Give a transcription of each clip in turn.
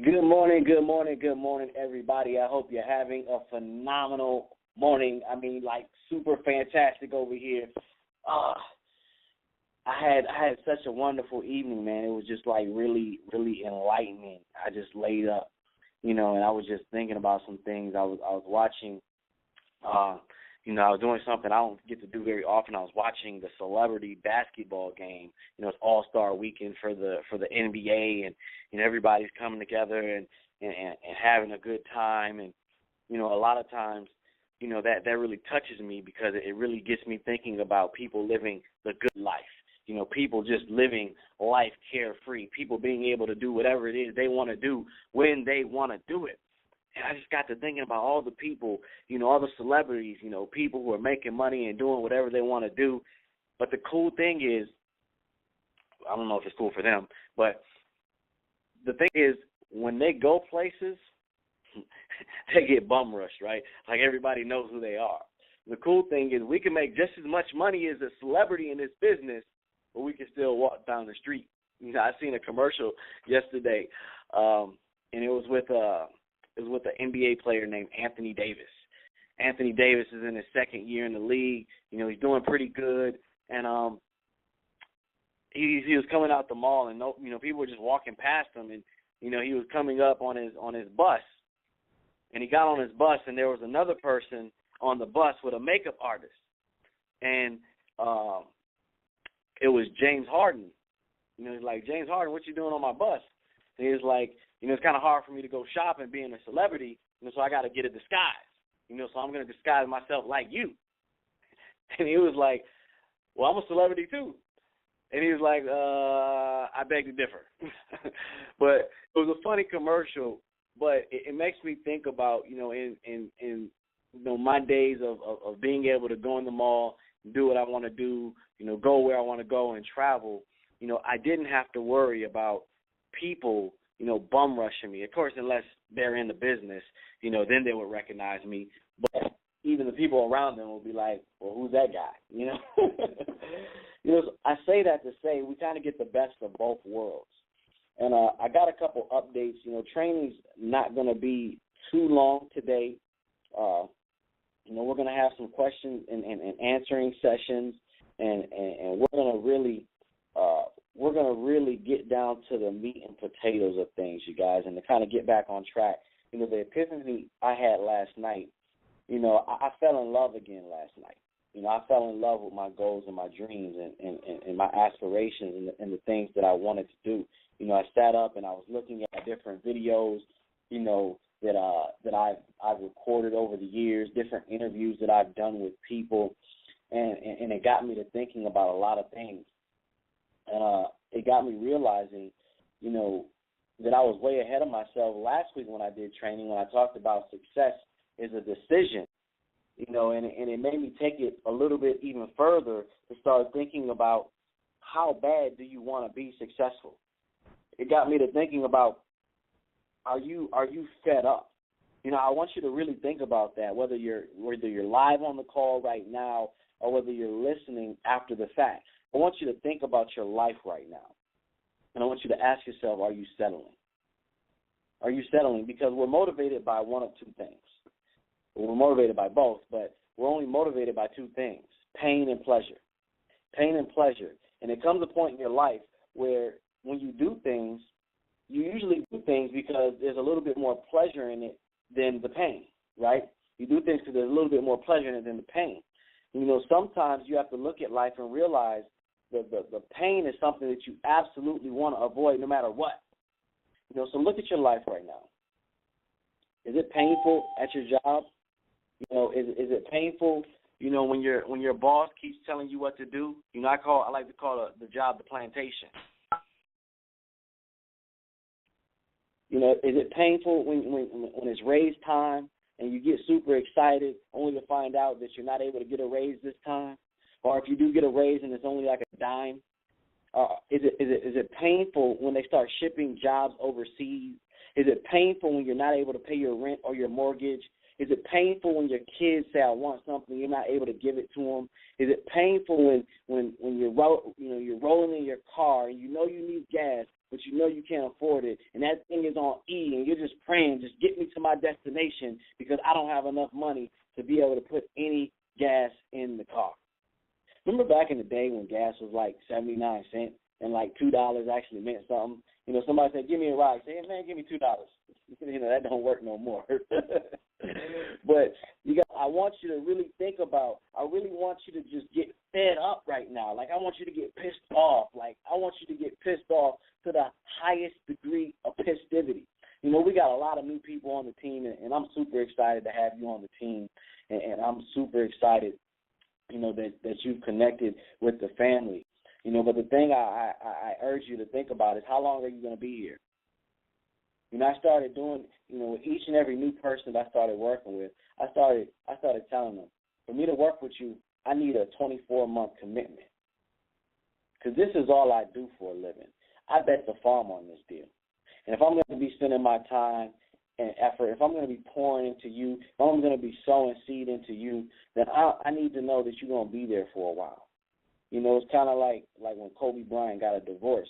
Good morning, good morning, everybody. I hope you're having a phenomenal morning. I mean, like super fantastic over here. Uh, I had such a wonderful evening, man. It was just like really enlightening. I just laid up, and I was just thinking about some things. I was watching. Uh, I was doing something I don't get to do very often. I was watching the celebrity basketball game. It's All Star Weekend for the NBA, and everybody's coming together and having a good time. And a lot of times, that really touches me because it really gets me thinking about people living the good life. People just living life carefree. People being able to do whatever it is they want to do when they want to do it. And I just got to thinking about all the people, all the celebrities, people who are making money and doing whatever they want to do. But the cool thing is, I don't know if it's cool for them, but the thing is, when they go places, they get bum rushed, right? Like everybody knows who they are. The cool thing is we can make just as much money as a celebrity in this business, but we can still walk down the street. I seen a commercial yesterday, and it was with an NBA player named Anthony Davis. Anthony Davis is in his second year in the league. He's doing pretty good, and he was coming out the mall, and people were just walking past him, and he was coming up on his bus, and he got on his bus, and there was another person on the bus with a makeup artist, and it was James Harden. He's like, James Harden, what you doing on my bus? And he was like, it's kind of hard for me to go shopping being a celebrity, so I got to get a disguise, so I'm going to disguise myself like you. And he was like, well, I'm a celebrity too. And he was like, I beg to differ. But it was a funny commercial, but it makes me think about, in my days of being able to go in the mall, do what I want to do, go where I want to go and travel. I didn't have to worry about people, bum rushing me. Of course, unless they're in the business, then they would recognize me. But even the people around them will be like, well, who's that guy? I say that to say we kind of get the best of both worlds. And I got a couple updates. Training's not going to be too long today. We're going to have some questions and answering sessions, and we're going to really get down to the meat and potatoes of things, you guys, and to kind of get back on track. The epiphany I had last night, I fell in love again last night. I fell in love with my goals and my dreams and my aspirations and the things that I wanted to do. I sat up and I was looking at different videos, that I've recorded over the years, different interviews that I've done with people, and it got me to thinking about a lot of things. And it got me realizing, that I was way ahead of myself last week when I did training, when I talked about success is a decision, and it made me take it a little bit even further to start thinking about how bad do you want to be successful. It got me to thinking about, are you fed up? I want you to really think about that, whether you're live on the call right now or whether you're listening after the fact. I want you to think about your life right now. And I want you to ask yourself, are you settling? Are you settling? Because we're motivated by one of two things. We're motivated by both, but we're only motivated by two things, pain and pleasure. Pain and pleasure. And it comes a point in your life where when you do things, you usually do things because there's a little bit more pleasure in it than the pain, right? You do things because there's a little bit more pleasure in it than the pain. Sometimes you have to look at life and realize that the pain is something that you absolutely want to avoid no matter what. So look at your life right now. Is it painful at your job? Is it painful, when your boss keeps telling you what to do? I like to call the job the plantation. Is it painful when it's raise time and you get super excited only to find out that you're not able to get a raise this time? Or if you do get a raise and it's only like a dime? Is it painful when they start shipping jobs overseas? Is it painful when you're not able to pay your rent or your mortgage? Is it painful when your kids say, I want something, you're not able to give it to them? Is it painful when you're rolling in your car and you know you need gas, but you know you can't afford it, and that thing is on E, and you're just praying, just get me to my destination because I don't have enough money to be able to put any gas in the car. Remember back in the day when gas was like 79 cents and like $2 actually meant something? You know, somebody said, give me a ride. Say, hey, man, give me $2. You know, that don't work no more. But I want you to really think about, I really want you to just get fed up right now. Like, I want you to get pissed off. Like, I want you to get pissed off to the highest degree of festivity. You know, we got a lot of new people on the team, and I'm super excited to have you on the team, and I'm super excited, you know, that you've connected with the family. You know, but the thing I urge you to think about is, how long are you going to be here? You know, I started doing, you know, with each and every new person that I started working with, I started telling them, for me to work with you, I need a 24-month commitment. Because this is all I do for a living. I bet the farm on this deal. And if I'm going to be spending my time and effort, if I'm going to be pouring into you, if I'm going to be sowing seed into you, then I need to know that you're going to be there for a while. You know, it's kind of like when Kobe Bryant got a divorce.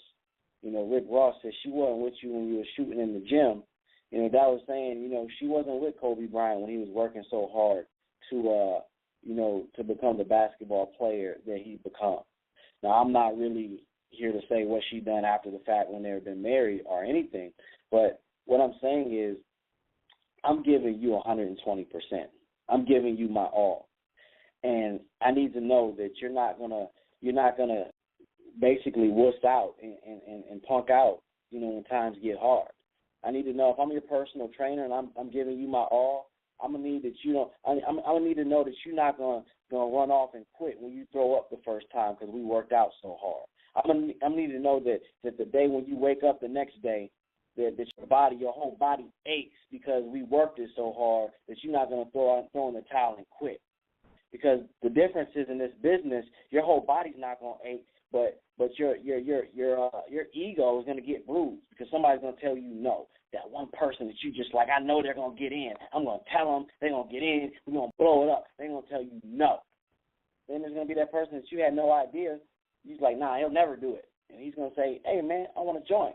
You know, Rick Ross said she wasn't with you when you were shooting in the gym. You know, that was saying, you know, she wasn't with Kobe Bryant when he was working so hard to, you know, to become the basketball player that he's become. Now, I'm not really here to say what she done after the fact when they've been married or anything, but what I'm saying is I'm giving you 120%. I'm giving you my all. And I need to know that you're not gonna basically wuss out and punk out, you know, when times get hard. I need to know if I'm your personal trainer and I'm giving you my all, I'm gonna need that you don't. I'm gonna need to know that you're not gonna run off and quit when you throw up the first time because we worked out so hard. I'm gonna need to know that the day when you wake up the next day, that your whole body aches because we worked it so hard that you're not gonna throw in the towel and quit. Because the difference is in this business, your whole body's not gonna ache, but your ego is gonna get bruised because somebody's gonna tell you no. That one person that you just like, I know they're gonna get in. I'm gonna tell them they're gonna get in. We're gonna blow it up. They're gonna tell you no. Then there's gonna be that person that you had no idea. You're like, nah, he'll never do it. And he's gonna say, hey man, I want to join.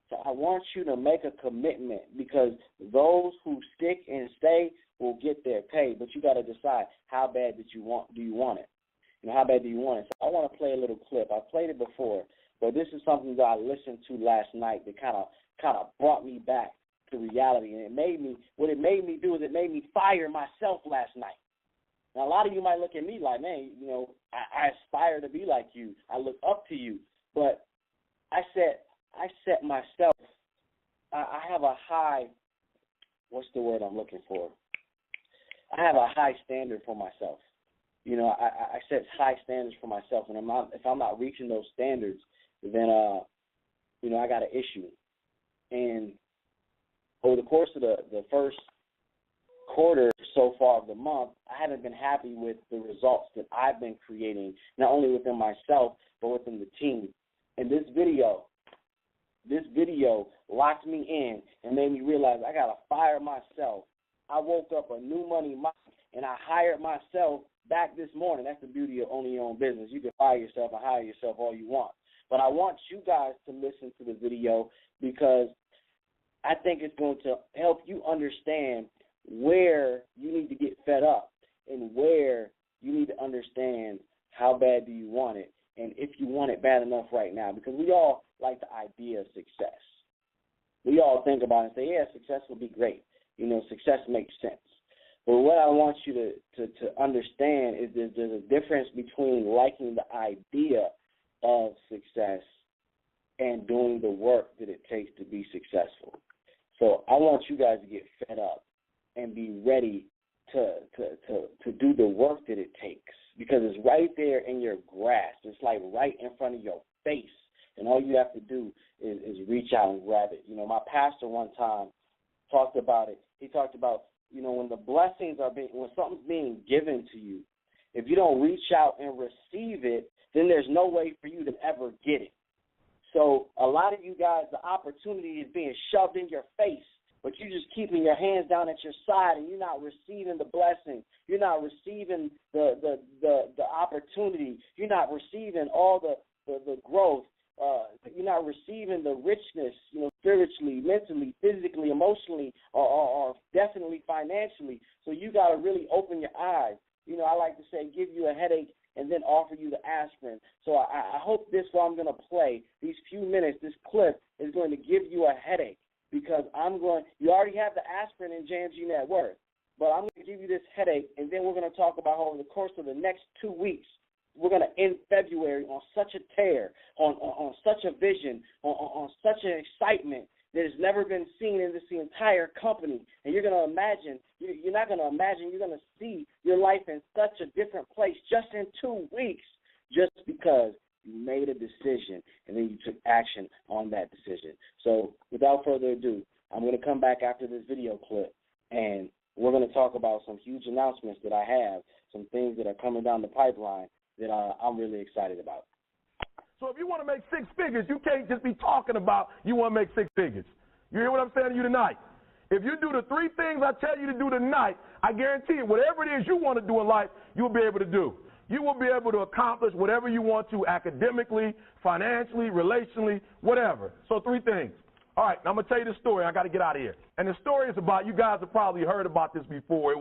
So I want you to make a commitment because those who stick and stay will get their pay. But you got to decide how bad do you want it? You know, how bad do you want it? So I want to play a little clip. I played it before, but this is something that I listened to last night that kind of brought me back to reality. And it made me do is it made me fire myself last night. Now, a lot of you might look at me like, man, you know, I aspire to be like you. I look up to you. But I set myself, I have a high, what's the word I'm looking for? I have a high standard for myself. You know, I set high standards for myself, and if I'm not reaching those standards, then, you know, I got an issue. And over the course of the first quarter so far of the month, I haven't been happy with the results that I've been creating, not only within myself, but within the team. And this video locked me in and made me realize I got to fire myself. I woke up a new money Mike, and I hired myself back this morning. That's the beauty of owning your own business. You can fire yourself and hire yourself all you want. But I want you guys to listen to the video because I think it's going to help you understand where you need to get fed up and where you need to understand how bad do you want it and if you want it bad enough right now. Because we all like the idea of success. We all think about it and say, yeah, success will be great. You know, success makes sense. But what I want you to understand is there's a difference between liking the idea of success and doing the work that it takes to be successful. So I want you guys to get fed up and be ready to do the work that it takes because it's right there in your grasp. It's like right in front of your face. And all you have to do is reach out and grab it. You know, my pastor one time talked about it. He talked about, you know, when something's being given to you, if you don't reach out and receive it, then there's no way for you to ever get it. So a lot of you guys, the opportunity is being shoved in your face, but you're just keeping your hands down at your side and you're not receiving the blessing. You're not receiving the opportunity. You're not receiving all the growth. you're not receiving the richness, spiritually, mentally, physically, emotionally, or definitely financially. So you got to really open your eyes. I like to say, give you a headache and then offer you the aspirin. So I hope this, what I'm going to play, these few minutes, this clip, is going to give you a headache, because you already have the aspirin in JMG Net Worth, but I'm going to give you this headache, and then we're going to talk about how over the course of the next 2 weeks, we're going to end February on such a tear, on such a vision, on such an excitement that has never been seen in this entire company. And you're going to imagine, you're not going to imagine, you're going to see your life in such a different place just in 2 weeks, just because you made a decision and then you took action on that decision. So without further ado, I'm going to come back after this video clip, and we're going to talk about some huge announcements that I have, some things that are coming down the pipeline that I'm really excited about. So if you want to make 6 figures, you can't just be talking about you want to make 6 figures. You hear what I'm saying to you tonight? If you do the 3 things I tell you to do tonight, I guarantee you, whatever it is you want to do in life, you'll be able to do. You will be able to accomplish whatever you want to academically, financially, relationally, whatever. So 3 things. All right, now I'm going to tell you this story. I got to get out of here. And the story is about, you guys have probably heard about this before. It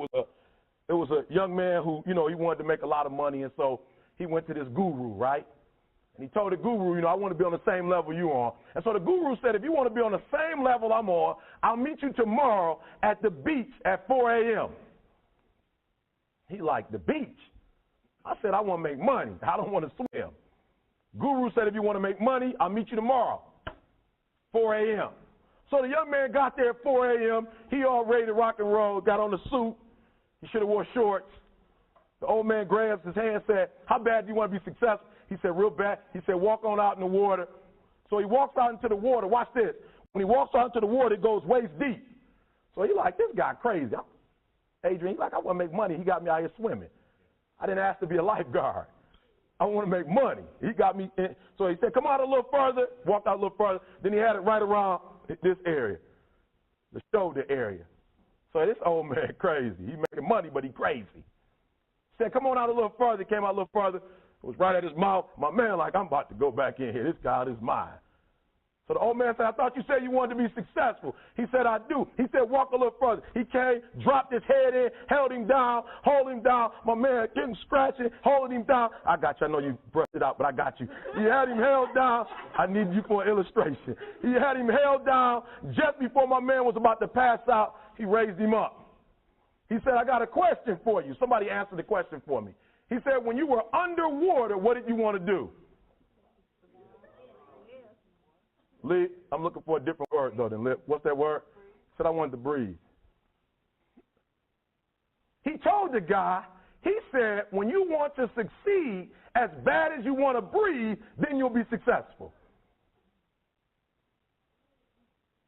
was a young man who, he wanted to make a lot of money, and so he went to this guru, right? And he told the guru, I want to be on the same level you are. And so the guru said, if you want to be on the same level I'm on, I'll meet you tomorrow at the beach at 4 a.m. He liked the beach. I said, I want to make money. I don't want to swim. Guru said, if you want to make money, I'll meet you tomorrow, 4 a.m. So the young man got there at 4 a.m. He all ready to rock and roll, got on the suit. He should have wore shorts. The old man grabs his hand and said, how bad do you want to be successful? He said, real bad. He said, walk on out in the water. So he walks out into the water. Watch this. When he walks out into the water, it goes waist deep. So he like, this guy crazy. Adrian, he's like, I want to make money. He got me out here swimming. I didn't ask to be a lifeguard. I want to make money. He got me in. So he said, come out a little further. Walked out a little further. Then he had it right around this area, the shoulder area. So this old man crazy. He making money, but he crazy. Said, come on out a little further. Came out a little further. It was right at his mouth. My man like, I'm about to go back in here. This God is mine. So the old man said, I thought you said you wanted to be successful. He said, I do. He said, walk a little further. He came, dropped his head in, held him down, hold him down. My man getting scratching, holding him down. I got you. I know you brushed it out, but I got you. He had him held down. I need you for an illustration. He had him held down. Just before my man was about to pass out, he raised him up. He said, I got a question for you. Somebody answer the question for me. He said, when you were underwater, what did you want to do? Lee, I'm looking for a different word, though, than lip. What's that word? He said, I wanted to breathe. He told the guy, he said, when you want to succeed as bad as you want to breathe, then you'll be successful.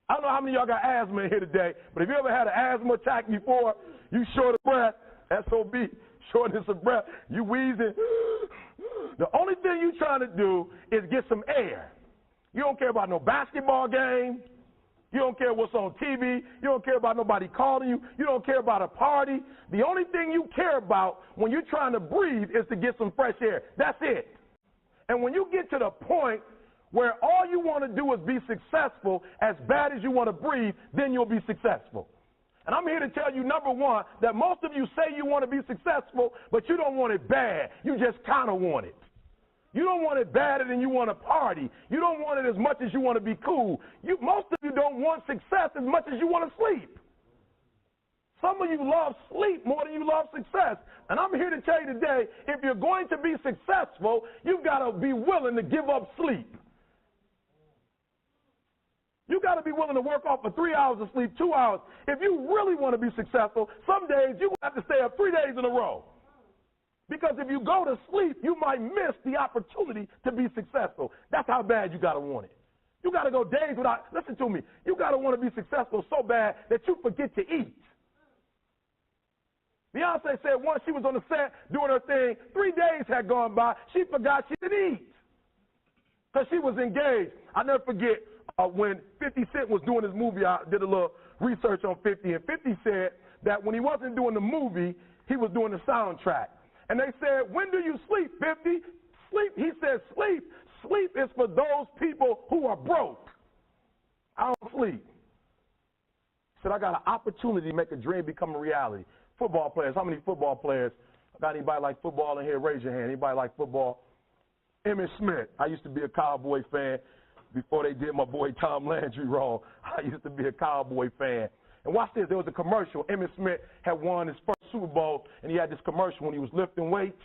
I don't know how many of y'all got asthma in here today, but if you ever had an asthma attack before, you short of breath, SOB, shortness of breath, you wheezing. The only thing you're trying to do is get some air. You don't care about no basketball game. You don't care what's on TV. You don't care about nobody calling you. You don't care about a party. The only thing you care about when you're trying to breathe is to get some fresh air. That's it. And when you get to the point where all you want to do is be successful as bad as you want to breathe, then you'll be successful. And I'm here to tell you, number one, that most of you say you want to be successful, but you don't want it bad. You just kind of want it. You don't want it badder than you want to party. You don't want it as much as you want to be cool. Most of you don't want success as much as you want to sleep. Some of you love sleep more than you love success. And I'm here to tell you today, if you're going to be successful, you've got to be willing to give up sleep. You got to be willing to work off for 3 hours of sleep, 2 hours. If you really want to be successful, some days you have to stay up 3 days in a row. Because if you go to sleep, you might miss the opportunity to be successful. That's how bad you got to want it. You got to go days without, listen to me, you got to want to be successful so bad that you forget to eat. Beyonce said once she was on the set doing her thing, 3 days had gone by, she forgot she could eat because she was engaged. I'll never forget when 50 Cent was doing his movie, I did a little research on 50, and 50 said that when he wasn't doing the movie, he was doing the soundtrack. And they said, when do you sleep, 50? Sleep. He said, sleep. Sleep is for those people who are broke. I don't sleep. He said, I got an opportunity to make a dream become a reality. Football players, how many football players? Got anybody like football in here? Raise your hand. Anybody like football? Emmitt Smith. I used to be a Cowboy fan before they did my boy Tom Landry wrong. I used to be a Cowboy fan. And watch this. There was a commercial. Emmitt Smith had won his first Super Bowl, and he had this commercial when he was lifting weights.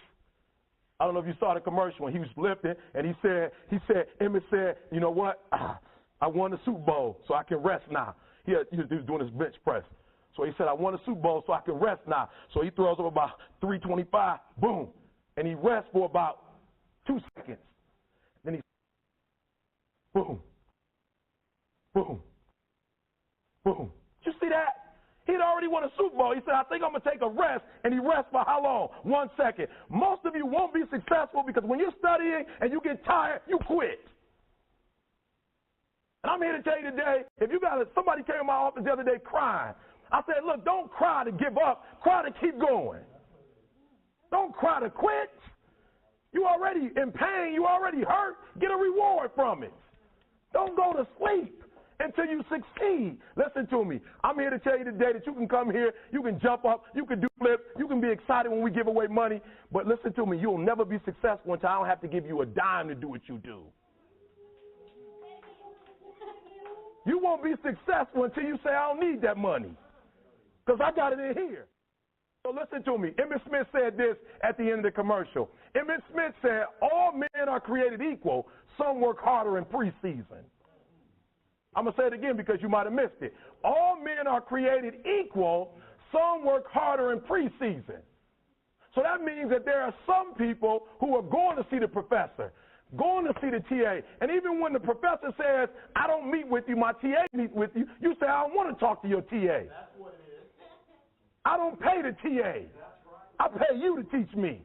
I don't know if you saw the commercial when he was lifting, and Emmitt said, you know what? I won the Super Bowl, so I can rest now. He was doing his bench press. So he said, I won the Super Bowl, so I can rest now. So he throws up about 325, boom, and he rests for about 2 seconds. Then he, boom, boom, boom. Did you see that? He'd already won a Super Bowl. He said, I think I'm going to take a rest, and he rests for how long? 1 second. Most of you won't be successful because when you're studying and you get tired, you quit. And I'm here to tell you today, if you got somebody came in my office the other day crying, I said, look, don't cry to give up. Cry to keep going. Don't cry to quit. You already in pain. You already hurt. Get a reward from it. Don't go to sleep until you succeed. Listen to me. I'm here to tell you today that you can come here, you can jump up, you can do flips, you can be excited when we give away money. But listen to me, you'll never be successful until I don't have to give you a dime to do what you do. You won't be successful until you say, I don't need that money. Because I got it in here. So listen to me. Emmitt Smith said this at the end of the commercial. Emmitt Smith said, all men are created equal. Some work harder in preseason. I'm going to say it again because you might have missed it. All men are created equal. Some work harder in preseason. So that means that there are some people who are going to see the professor, going to see the TA. And even when the professor says, I don't meet with you, my TA meets with you, you say, I don't want to talk to your TA. That's what it is. I don't pay the TA. I pay you to teach me.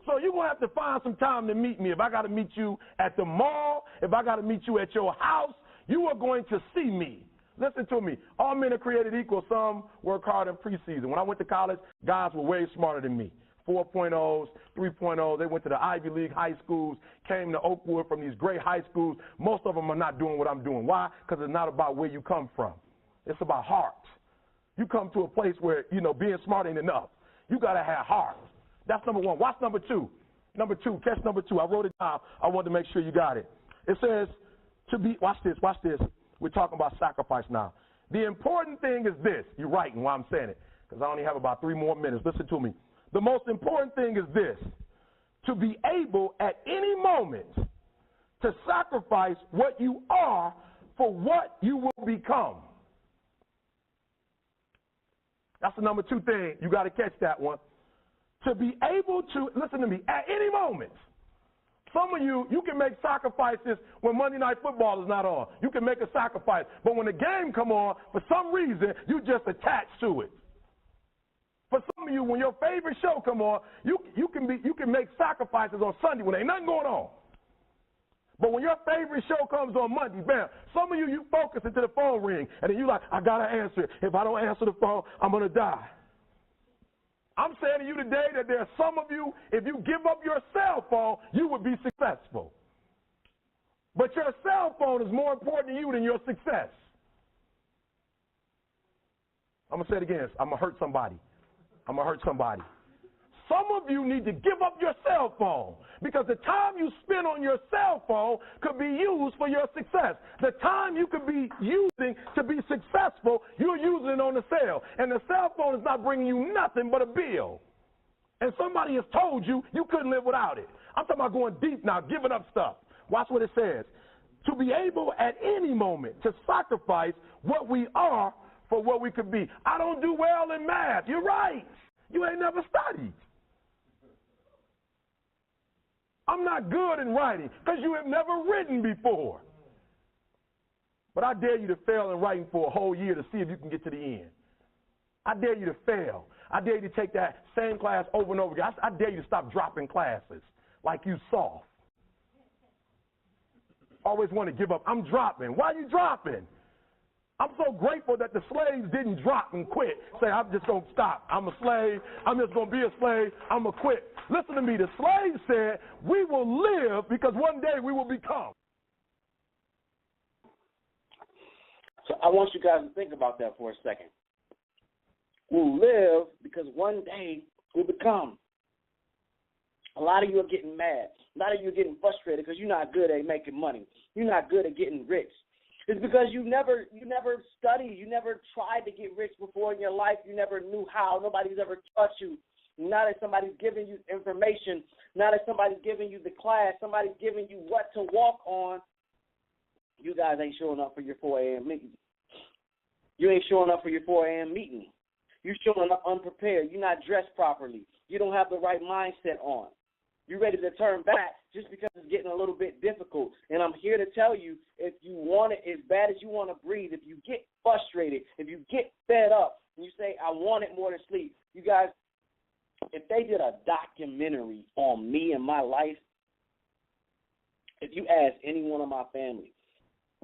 So you're going to have to find some time to meet me. If I got to meet you at the mall, if I got to meet you at your house, you are going to see me. Listen to me. All men are created equal. Some work hard in preseason. When I went to college, guys were way smarter than me. 4.0s, 3.0s. They went to the Ivy League high schools, came to Oakwood from these great high schools. Most of them are not doing what I'm doing. Why? Because it's not about where you come from. It's about heart. You come to a place where, being smart ain't enough. You got to have heart. That's number one. Watch number two. Number two, catch number two. I wrote it down. I wanted to make sure you got it. It says, watch this. We're talking about sacrifice now. The important thing is this. You're writing while I'm saying it because I only have about 3 more minutes. Listen to me. The most important thing is this. To be able at any moment to sacrifice what you are for what you will become. That's the number 2 thing. You got to catch that one. To be able to, listen to me, at any moment. Some of you can make sacrifices when Monday Night Football is not on. You can make a sacrifice. But when the game come on, for some reason, you just attach to it. For some of you, when your favorite show come on, you can make sacrifices on Sunday when ain't nothing going on. But when your favorite show comes on Monday, bam, some of you focus until the phone ring, and then you like, I got to answer it. If I don't answer the phone, I'm going to die. I'm saying to you today that there are some of you, if you give up your cell phone, you would be successful. But your cell phone is more important to you than your success. I'm going to say it again. I'm going to hurt somebody. Some of you need to give up your cell phone because the time you spend on your cell phone could be used for your success. The time you could be using to be successful, you're using it on the cell. And the cell phone is not bringing you nothing but a bill. And somebody has told you you couldn't live without it. I'm talking about going deep now, giving up stuff. Watch what it says. To be able at any moment to sacrifice what we are for what we could be. I don't do well in math. You're right. You ain't never studied. I'm not good in writing because you have never written before. But I dare you to fail in writing for a whole year to see if you can get to the end. I dare you to fail. I dare you to take that same class over and over again. I dare you to stop dropping classes like you soft. Always want to give up. I'm dropping. Why are you dropping? I'm so grateful that the slaves didn't drop and quit. Say, I'm just going to stop. I'm a slave. I'm just going to be a slave. I'm going to quit. Listen to me. The slaves said, we will live because one day we will become. So I want you guys to think about that for a second. We'll live because one day we'll become. A lot of you are getting mad. A lot of you are getting frustrated because you're not good at making money. You're not good at getting rich. It's because you never studied. You never tried to get rich before in your life. You never knew how. Nobody's ever taught you. Now that somebody's giving you information, now that somebody's giving you the class, somebody's giving you what to walk on, you guys ain't showing up for your 4 a.m. meeting. You ain't showing up for your 4 a.m. meeting. You're showing up unprepared. You're not dressed properly. You don't have the right mindset on. You're ready to turn back just because it's getting a little bit difficult. And I'm here to tell you, if you want it as bad as you want to breathe, if you get frustrated, if you get fed up, and you say, I want it more than sleep, you guys, if they did a documentary on me and my life, if you ask any one of my family,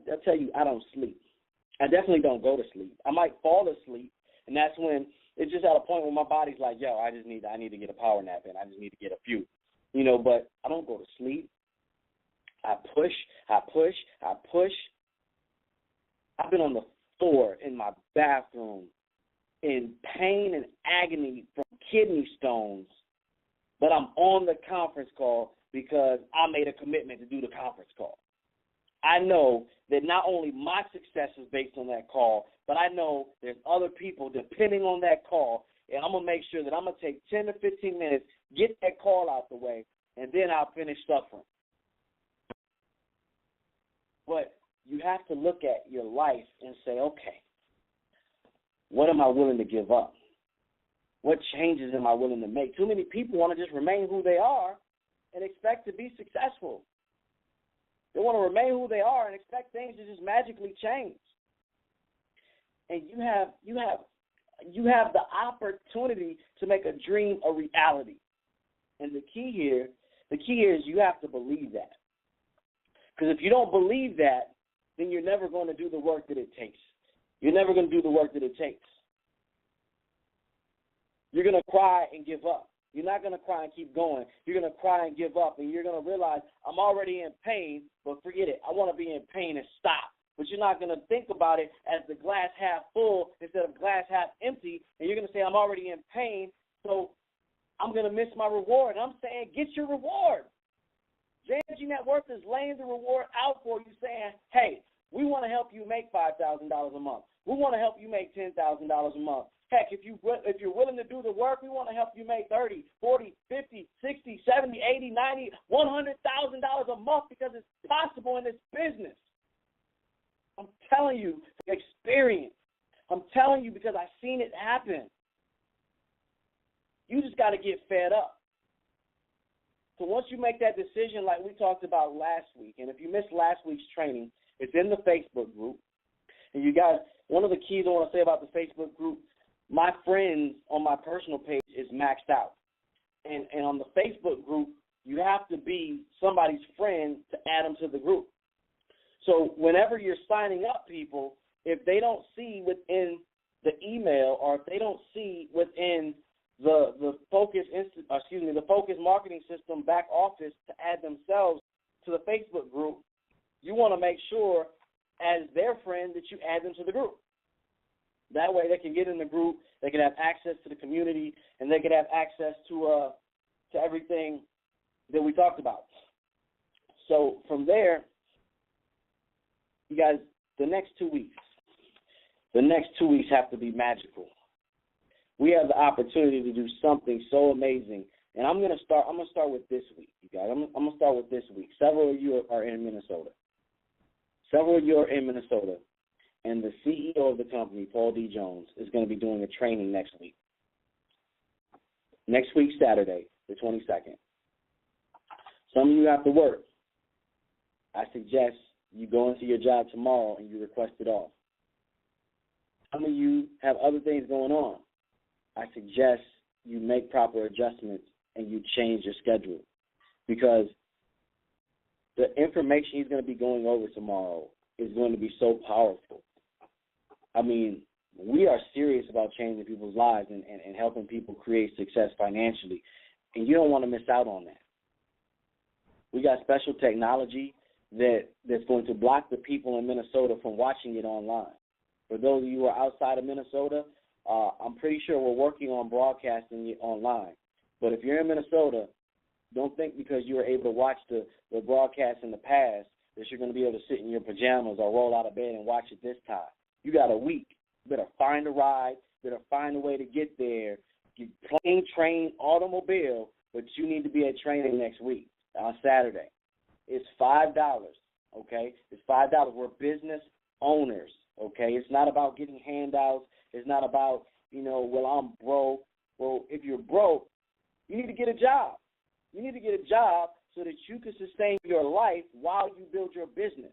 they'll tell you I don't sleep. I definitely don't go to sleep. I might fall asleep, and that's when it's just at a point where my body's like, yo, I need to get a power nap in. I just need to get a few. You know, but I don't go to sleep. I push. I've been on the floor in my bathroom in pain and agony from kidney stones, but I'm on the conference call because I made a commitment to do the conference call. I know that not only my success is based on that call, but I know there's other people depending on that call, and I'm going to make sure that I'm going to take 10 to 15 minutes, get that call out the way, and then I'll finish suffering. But you have to look at your life and say, okay, what am I willing to give up? What changes am I willing to make? Too many people want to just remain who they are and expect to be successful. They want to remain who they are and expect things to just magically change. And you have the opportunity to make a dream a reality. And the key here is you have to believe that. Because if you don't believe that, then you're never going to do the work that it takes. You're never going to do the work that it takes. You're going to cry and give up. You're not going to cry and keep going. You're going to cry and give up, and you're going to realize I'm already in pain, but forget it. I want to be in pain and stop. But you're not going to think about it as the glass half full instead of glass half empty, and you're going to say I'm already in pain, so I'm going to miss my reward. And I'm saying get your reward. JMG Net Worth is laying the reward out for you, saying, hey, we want to help you make $5,000 a month. We want to help you make $10,000 a month. Heck, if you're willing to do the work, we want to help you make $30, $40, $50, $60, $70, $80, $90, $100,000 a month because it's possible in this business. I'm telling you, experience. I'm telling you because I've seen it happen. You just got to get fed up. So once you make that decision like we talked about last week, and if you missed last week's training, it's in the Facebook group. And you guys, one of the keys I want to say about the Facebook group, my friends on my personal page is maxed out. And on the Facebook group, you have to be somebody's friend to add them to the group. So whenever you're signing up people, if they don't see within the email or if they don't see within the Focus Marketing System back office to add themselves to the Facebook group, you want to make sure as their friend that you add them to the group. That way they can get in the group, they can have access to the community, and they can have access to everything that we talked about. So from there, you guys, the next 2 weeks have to be magical. We have the opportunity to do something so amazing. And I'm gonna start with this week, you guys. I'm gonna start with this week. Several of you are in Minnesota. And the CEO of the company, Paul D. Jones, is going to be doing a training next week. Next week, Saturday, the 22nd. Some of you have to work. I suggest you go into your job tomorrow and you request it off. Some of you have other things going on. I suggest you make proper adjustments and you change your schedule because the information he's going to be going over tomorrow is going to be so powerful. I mean, we are serious about changing people's lives and helping people create success financially, and you don't want to miss out on that. We got special technology that's going to block the people in Minnesota from watching it online. For those of you who are outside of Minnesota, I'm pretty sure we're working on broadcasting it online. But if you're in Minnesota, don't think because you were able to watch the broadcast in the past that you're going to be able to sit in your pajamas or roll out of bed and watch it this time. You got a week. You better find a ride. You better find a way to get there. Get plane, train, automobile, but you need to be at training next week on Saturday. It's $5, okay? It's $5. We're business owners, okay? It's not about getting handouts. It's not about, well, I'm broke. Well, if you're broke, you need to get a job. You need to get a job so that you can sustain your life while you build your business.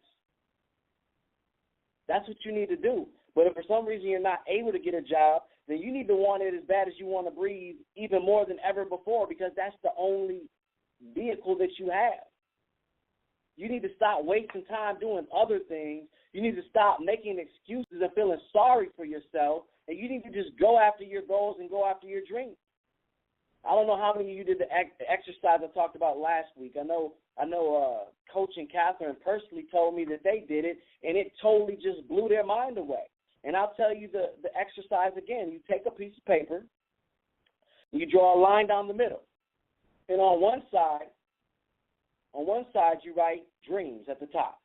That's what you need to do. But if for some reason you're not able to get a job, then you need to want it as bad as you want to breathe even more than ever before, because that's the only vehicle that you have. You need to stop wasting time doing other things. You need to stop making excuses and feeling sorry for yourself, and you need to just go after your goals and go after your dreams. I don't know how many of you did the exercise I talked about last week. I know Coach and Catherine personally told me that they did it, and it totally just blew their mind away. And I'll tell you the exercise again. You take a piece of paper, you draw a line down the middle, and on one side you write dreams at the top,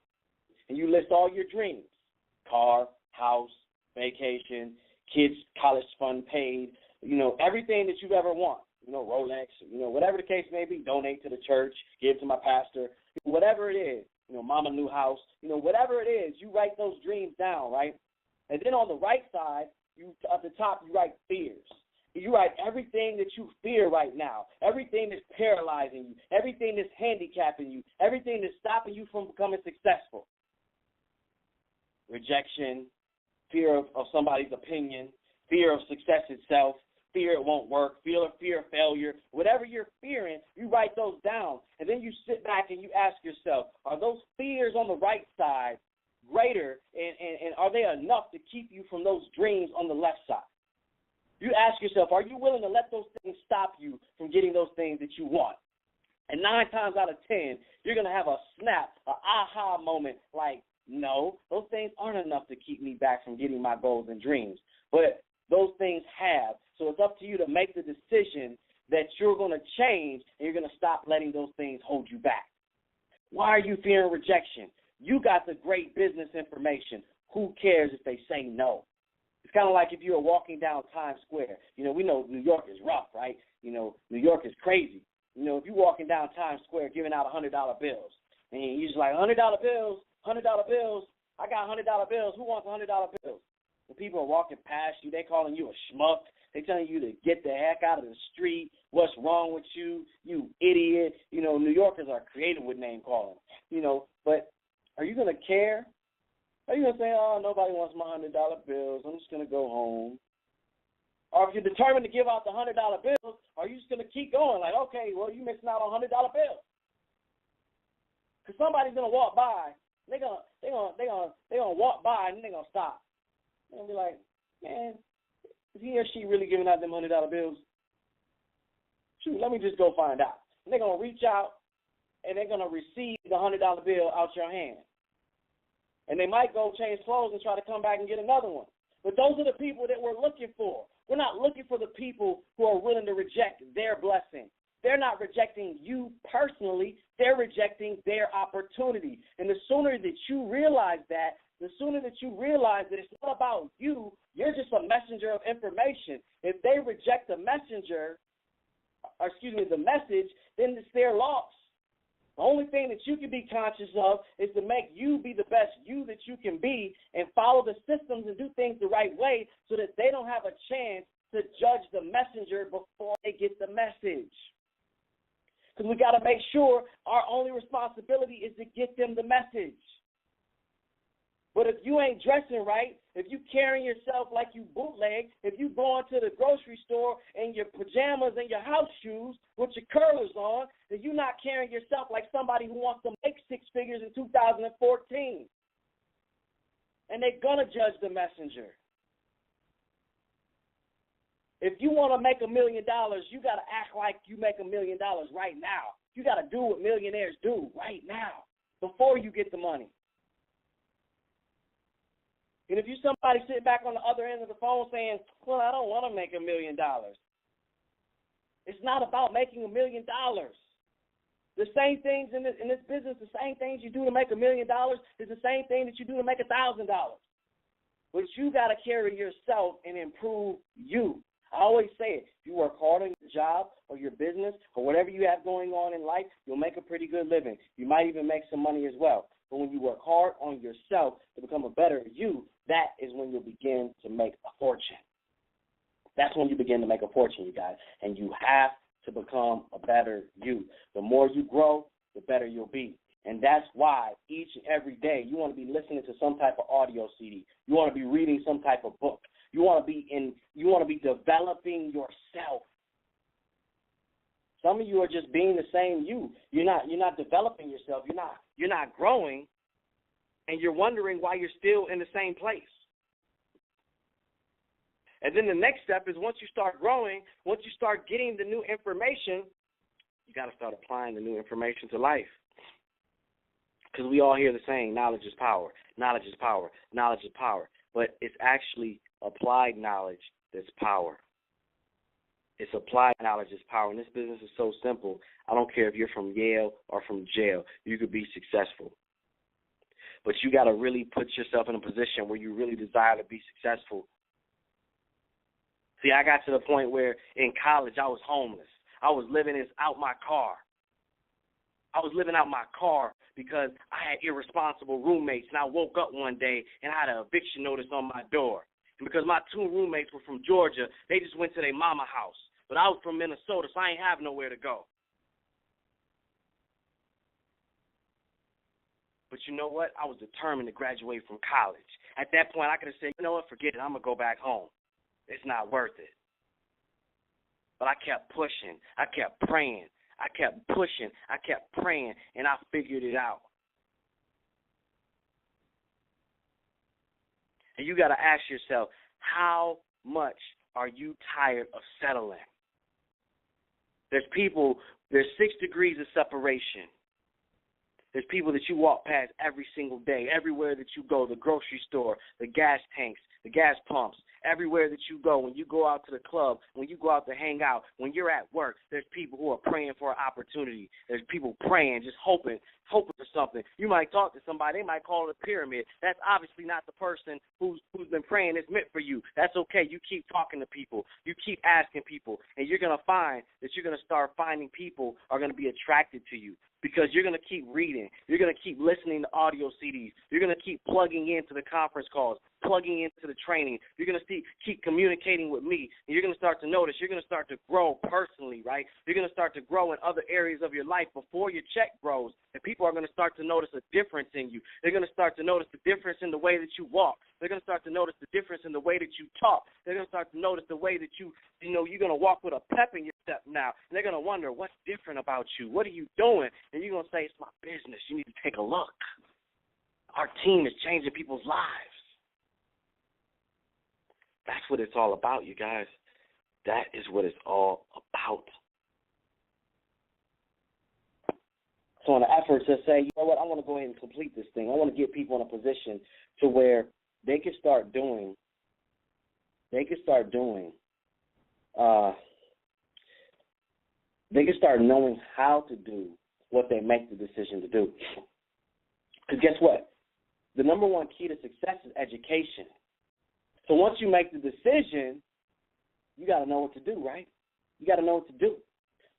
and you list all your dreams: car, house, vacation, kids' college fund paid, everything that you've ever wanted. Rolex, whatever the case may be, donate to the church, give to my pastor, whatever it is, mama new house, whatever it is, you write those dreams down, right? And then on the right side, at the top, you write fears. You write everything that you fear right now, everything that's paralyzing you, everything that's handicapping you, everything that's stopping you from becoming successful. Rejection, fear of somebody's opinion, fear of success itself, fear it won't work, fear of failure, whatever you're fearing, you write those down. And then you sit back and you ask yourself, are those fears on the right side greater, and are they enough to keep you from those dreams on the left side? You ask yourself, are you willing to let those things stop you from getting those things that you want? And 9 times out of 10, you're going to have a snap, an aha moment like, no, those things aren't enough to keep me back from getting my goals and dreams. But those things have. So it's up to you to make the decision that you're going to change, and you're going to stop letting those things hold you back. Why are you fearing rejection? You got the great business information. Who cares if they say no? It's kind of like if you were walking down Times Square. We know New York is rough, right? New York is crazy. If you're walking down Times Square giving out $100 bills, and you're just like, $100 bills, $100 bills, I got $100 bills. Who wants $100 bills? When people are walking past you, they calling you a schmuck. They telling you to get the heck out of the street. What's wrong with you? You idiot. New Yorkers are creative with name calling. But are you going to care? Are you going to say, oh, nobody wants my $100 bills, I'm just going to go home? Or if you're determined to give out the $100 bills, are you just going to keep going? Like, okay, well, you're missing out on $100 bills. Because somebody's going to walk by. They're gonna walk by, and they're going to stop. They're going to be like, man, is he or she really giving out them $100 bills? Shoot, let me just go find out. And they're going to reach out, and they're going to receive the $100 bill out your hand. And they might go change clothes and try to come back and get another one. But those are the people that we're looking for. We're not looking for the people who are willing to reject their blessing. They're not rejecting you personally. They're rejecting their opportunity. And the sooner that you realize that, the sooner that you realize that it's not about you, you're just a messenger of information. If they reject the message, then it's their loss. The only thing that you can be conscious of is to make you be the best you that you can be and follow the systems and do things the right way so that they don't have a chance to judge the messenger before they get the message. Because we got to make sure our only responsibility is to get them the message. But if you ain't dressing right, if you carrying yourself like you bootleg, if you going to the grocery store in your pajamas and your house shoes with your curlers on, then you're not carrying yourself like somebody who wants to make 6 figures in 2014. And they're going to judge the messenger. If you want to make $1 million, you got to act like you make $1 million right now. You got to do what millionaires do right now before you get the money. And if you somebody sitting back on the other end of the phone saying, well, I don't want to make $1 million. It's not about making $1 million. The same things in this business, the same things you do to make $1 million is the same thing that you do to make $1,000. But you got to carry yourself and improve you. I always say it. If you work hard on your job or your business or whatever you have going on in life, you'll make a pretty good living. You might even make some money as well. But when you work hard on yourself to become a better you, that is when you'll begin to make a fortune. That's when you begin to make a fortune, you guys. And you have to become a better you. The more you grow, the better you'll be. And that's why each and every day you want to be listening to some type of audio CD. You want to be reading some type of book. You want to be developing yourself. Some of you are just being the same you. You're not developing yourself. You're not growing, and you're wondering why you're still in the same place. And then the next step is once you start growing, once you start getting the new information, you got to start applying the new information to life. Because we all hear the saying, knowledge is power, knowledge is power, knowledge is power. But it's actually applied knowledge that's power. It's applied knowledge that's power. And this business is so simple. I don't care if you're from Yale or from jail. You could be successful. But you got to really put yourself in a position where you really desire to be successful. See, I got to the point where in college I was homeless. I was living out my car. I was living out my car because I had irresponsible roommates, and I woke up one day and I had an eviction notice on my door. And because my two roommates were from Georgia, they just went to their mama house. But I was from Minnesota, so I ain't have nowhere to go. But you know what? I was determined to graduate from college. At that point, I could have said, you know what, forget it. I'm going to go back home. It's not worth it. But I kept pushing. I kept praying. I kept pushing. I kept praying, and I figured it out. And you got to ask yourself, how much are you tired of settling? There's 6 degrees of separation. There's people that you walk past every single day, everywhere that you go, the grocery store, the gas tanks, the gas pumps, everywhere that you go, when you go out to the club, when you go out to hang out, when you're at work, there's people who are praying for an opportunity. There's people praying, just hoping for something. You might talk to somebody, they might call it a pyramid. That's obviously not the person who's been praying is meant for you. That's okay. You keep talking to people. You keep asking people, and you're going to find that you're going to start finding people are going to be attracted to you. Because you're going to keep reading. You're going to keep listening to audio CDs. You're going to keep plugging into the conference calls, plugging into the training. You're going to keep communicating with me. And you're going to start to notice. You're going to start to grow personally, right? You're going to start to grow in other areas of your life before your check grows. And people are going to start to notice a difference in you. They're going to start to notice the difference in the way that you walk. They're going to start to notice the difference in the way that you talk. They're going to start to notice the way that you're going to walk with a pep in your step now. And they're going to wonder, what's different about you? What are you doing? And you're going to say, it's my business. You need to take a look. Our team is changing people's lives. That's what it's all about, you guys. That is what it's all about. So in the effort to say, you know what, I want to go ahead and complete this thing. I want to get people in a position to where they can start knowing how to do what they make the decision to do. Because guess what? The number one key to success is education. So once you make the decision, you got to know what to do, right? You got to know what to do.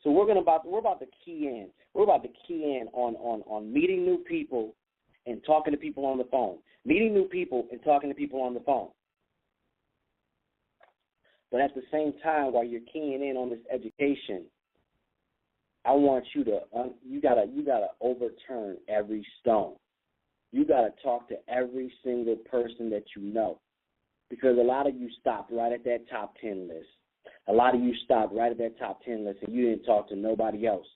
So we're about to key in. We're about to key in on meeting new people and talking to people on the phone. Meeting new people and talking to people on the phone. But at the same time, while you're keying in on this education, I want you to you gotta overturn every stone. You gotta talk to every single person that you know, because a lot of you stopped right at that top 10 list. A lot of you stopped right at that top 10 list, and you didn't talk to nobody else.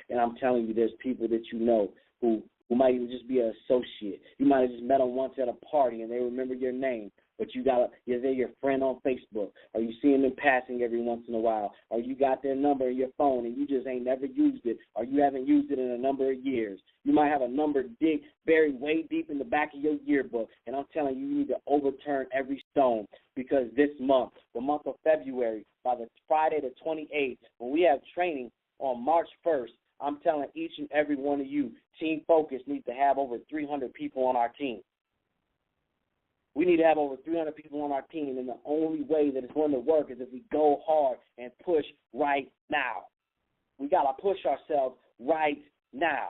And I'm telling you, there's people that you know who might even just be an associate. You might have just met them once at a party, and they remember your name. but they're your friend on Facebook, or you see them in passing every once in a while, or you got their number in your phone and you just ain't never used it, or you haven't used it in a number of years. You might have a number buried way deep in the back of your yearbook, and I'm telling you, you need to overturn every stone, because this month, the month of February, by the Friday the 28th, when we have training on March 1st, I'm telling each and every one of you, Team Focus needs to have over 300 people on our team. We need to have over 300 people on our team, and the only way that it's going to work is if we go hard and push right now. We got to push ourselves right now.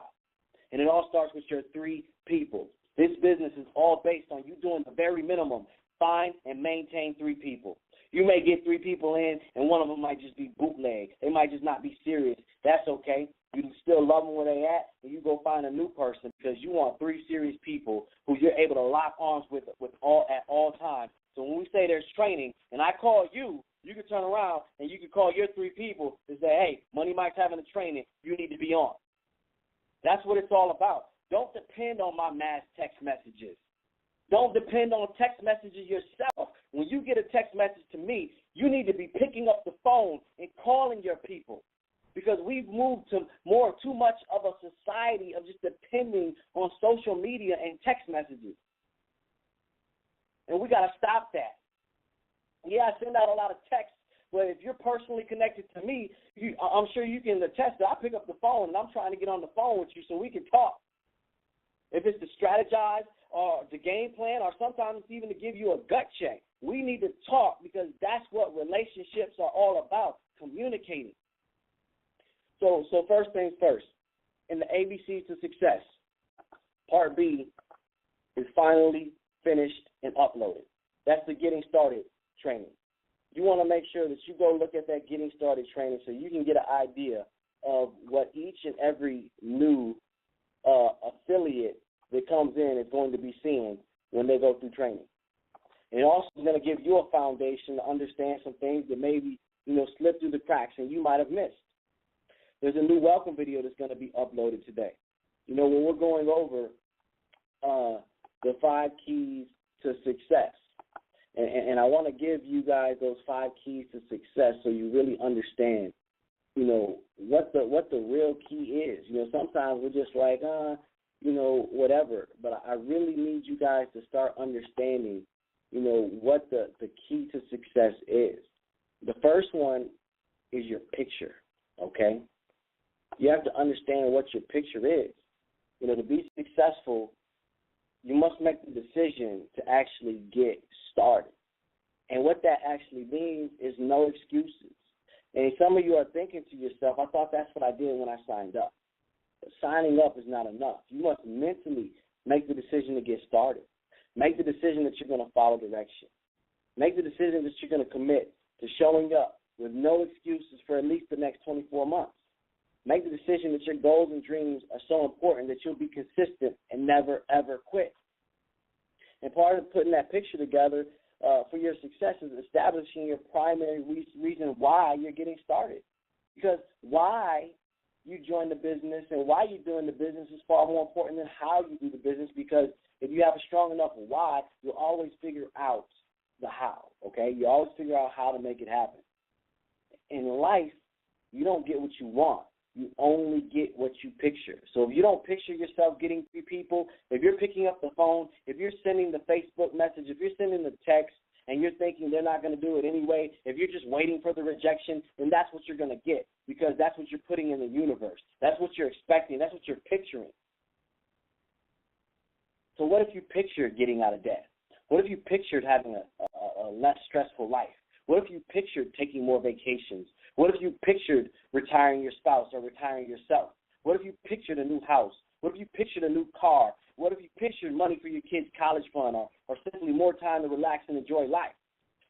And it all starts with your 3 people. This business is all based on you doing the very minimum. Find and maintain 3 people. You may get 3 people in, and one of them might just be bootleg. They might just not be serious. That's okay. You can still love them where they at, and you go find a new person, because you want 3 serious people who you're able to lock arms with at all times. So when we say there's training, and I call you, you can turn around and you can call your 3 people and say, hey, Money Mike's having a training. You need to be on. That's what it's all about. Don't depend on my mass text messages. Don't depend on text messages yourself. When you get a text message to me, you need to be picking up the phone and calling your people, because we've moved to too much of a society of just depending on social media and text messages. And we got to stop that. Yeah, I send out a lot of texts, but if you're personally connected to me, I'm sure you can attest that I pick up the phone and I'm trying to get on the phone with you so we can talk. If it's to strategize or the game plan, or sometimes even to give you a gut check, we need to talk, because that's what relationships are all about, communicating. So first things first, in the ABCs to success, Part B is finally finished and uploaded. That's the Getting Started training. You want to make sure that you go look at that Getting Started training so you can get an idea of what each and every new affiliate that comes in is going to be seeing when they go through training. And also is going to give you a foundation to understand some things that maybe, slip through the cracks and you might have missed. There's a new welcome video that's going to be uploaded today. When we're going over the 5 keys to success, and I want to give you guys those 5 keys to success so you really understand, what the real key is. Sometimes we're just like, whatever. But I really need you guys to start understanding, what the key to success is. The first one is your picture, okay? You have to understand what your picture is. To be successful, you must make the decision to actually get started. And what that actually means is no excuses. And some of you are thinking to yourself, I thought that's what I did when I signed up. But signing up is not enough. You must mentally make the decision to get started. Make the decision that you're going to follow direction. Make the decision that you're going to commit to showing up with no excuses for at least the next 24 months. Make the decision that your goals and dreams are so important that you'll be consistent and never, ever quit. And part of putting that picture together for your success is establishing your primary reason why you're getting started. Because why you join the business and why you're doing the business is far more important than how you do the business, because if you have a strong enough why, you'll always figure out the how, okay? You always figure out how to make it happen. In life, you don't get what you want. You only get what you picture. So if you don't picture yourself getting 3 people, if you're picking up the phone, if you're sending the Facebook message, if you're sending the text and you're thinking they're not going to do it anyway, if you're just waiting for the rejection, then that's what you're going to get, because that's what you're putting in the universe. That's what you're expecting. That's what you're picturing. So what if you pictured getting out of debt? What if you pictured having a less stressful life? What if you pictured taking more vacations? What if you pictured retiring your spouse or retiring yourself? What if you pictured a new house? What if you pictured a new car? What if you pictured money for your kids' college fund, or simply more time to relax and enjoy life?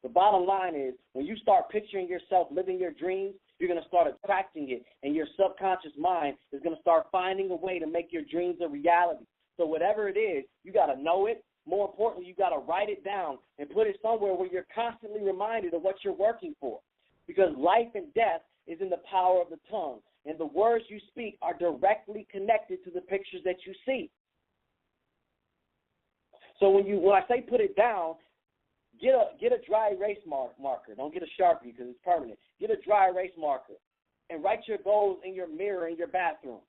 The bottom line is, when you start picturing yourself living your dreams, you're going to start attracting it, and your subconscious mind is going to start finding a way to make your dreams a reality. So whatever it is, you got to know it. More importantly, you got to write it down and put it somewhere where you're constantly reminded of what you're working for. Because life and death is in the power of the tongue, and the words you speak are directly connected to the pictures that you see. So when I say put it down, Get a dry erase marker. Don't get a Sharpie because it's permanent. Get a dry erase marker and write your goals in your mirror in your bathroom.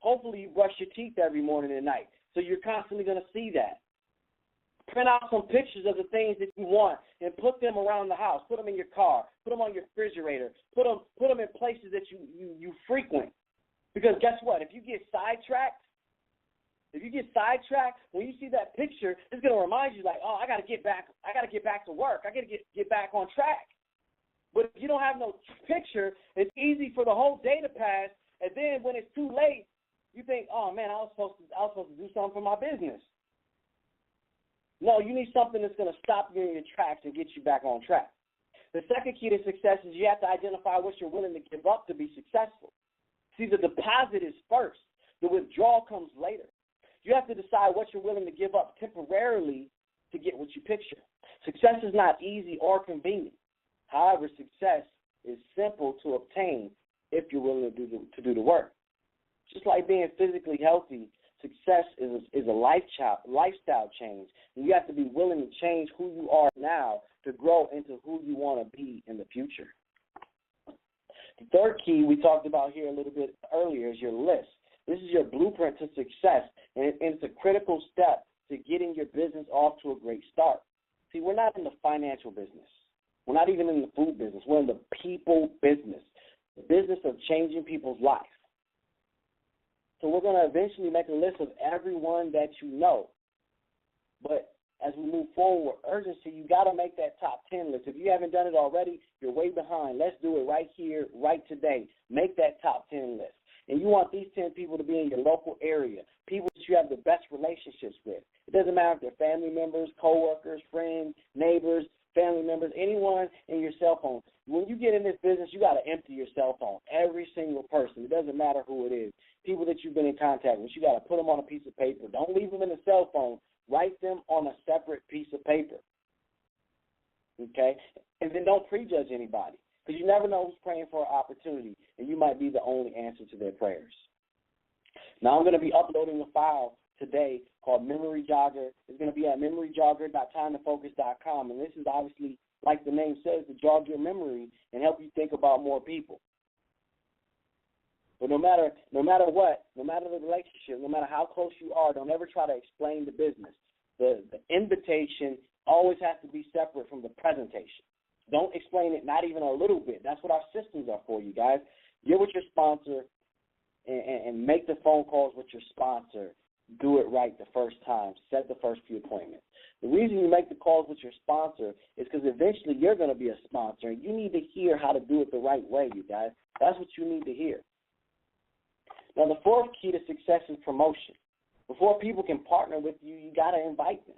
Hopefully you brush your teeth every morning and night, so you're constantly going to see that. Print out some pictures of the things that you want and put them around the house. Put them in your car. Put them on your refrigerator. Put them in places that you frequent. Because guess what? If you get sidetracked, when you see that picture, it's going to remind you like, oh, I got to get back to work. I got to get back on track. But if you don't have no picture, it's easy for the whole day to pass. And then when it's too late, you think, oh man, I was supposed to do something for my business. No, you need something that's going to stop you in your tracks and get you back on track. The second key to success is you have to identify what you're willing to give up to be successful. See, the deposit is first. The withdrawal comes later. You have to decide what you're willing to give up temporarily to get what you picture. Success is not easy or convenient. However, success is simple to obtain if you're willing to do the work. Just like being physically healthy, success is a lifestyle change. And you have to be willing to change who you are now to grow into who you want to be in the future. The third key we talked about here a little bit earlier is your list. This is your blueprint to success, and it's a critical step to getting your business off to a great start. See, we're not in the financial business. We're not even in the food business. We're in the people business, the business of changing people's lives. So we're going to eventually make a list of everyone that you know. But as we move forward with urgency, you got to make that top 10 list. If you haven't done it already, you're way behind. Let's do it right here, right today. Make that top 10 list. And you want these 10 people to be in your local area, people that you have the best relationships with. It doesn't matter if they're family members, coworkers, friends, neighbors, family members, anyone in your cell phone. When you get in this business, you got to empty your cell phone. Every single person. It doesn't matter who it is. People that you've been in contact with, you got to put them on a piece of paper. Don't leave them in a cell phone. Write them on a separate piece of paper. Okay? And then don't prejudge anybody, because you never know who's praying for an opportunity, and you might be the only answer to their prayers. Now I'm going to be uploading a file today called Memory Jogger. It's going to be at memoryjogger.timetofocus.com, and this is obviously, like the name says, to jog your memory and help you think about more people. But no matter what, no matter the relationship, no matter how close you are, don't ever try to explain the business. The invitation always has to be separate from the presentation. Don't explain it, not even a little bit. That's what our systems are for, you guys. Get with your sponsor and make the phone calls with your sponsor. Do it right the first time. Set the first few appointments. The reason you make the calls with your sponsor is because eventually you're going to be a sponsor, and you need to hear how to do it the right way, you guys. That's what you need to hear. Now, the fourth key to success is promotion. Before people can partner with you, you got to invite them.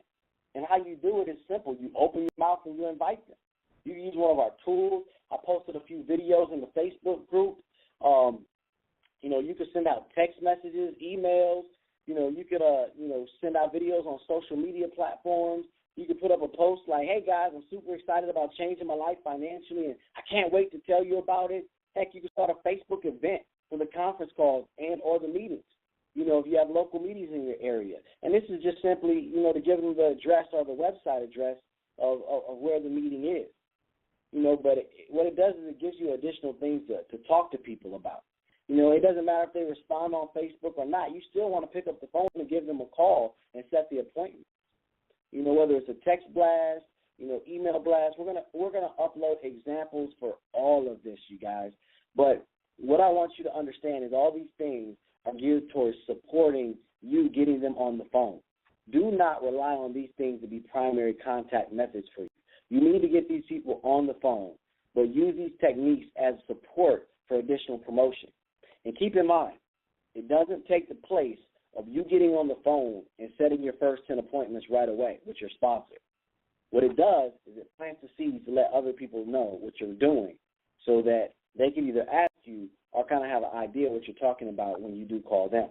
And how you do it is simple. You open your mouth and you invite them. You use one of our tools. I posted a few videos in the Facebook group. You could send out text messages, emails. You could send out videos on social media platforms. You could put up a post like, hey, guys, I'm super excited about changing my life financially, and I can't wait to tell you about it. Heck, you could start a Facebook event for the conference calls and or the meetings, if you have local meetings in your area. And this is just simply, to give them the address or the website address of where the meeting is. But what it does is it gives you additional things to talk to people about. It doesn't matter if they respond on Facebook or not. You still want to pick up the phone and give them a call and set the appointment. Whether it's a text blast, email blast, we're gonna upload examples for all of this, you guys. But what I want you to understand is all these things are geared towards supporting you getting them on the phone. Do not rely on these things to be primary contact methods for you. You need to get these people on the phone, but use these techniques as support for additional promotion. And keep in mind, it doesn't take the place of you getting on the phone and setting your first 10 appointments right away with your sponsor. What it does is it plants the seeds to let other people know what you're doing so that they can either ask you or kind of have an idea what you're talking about when you do call them.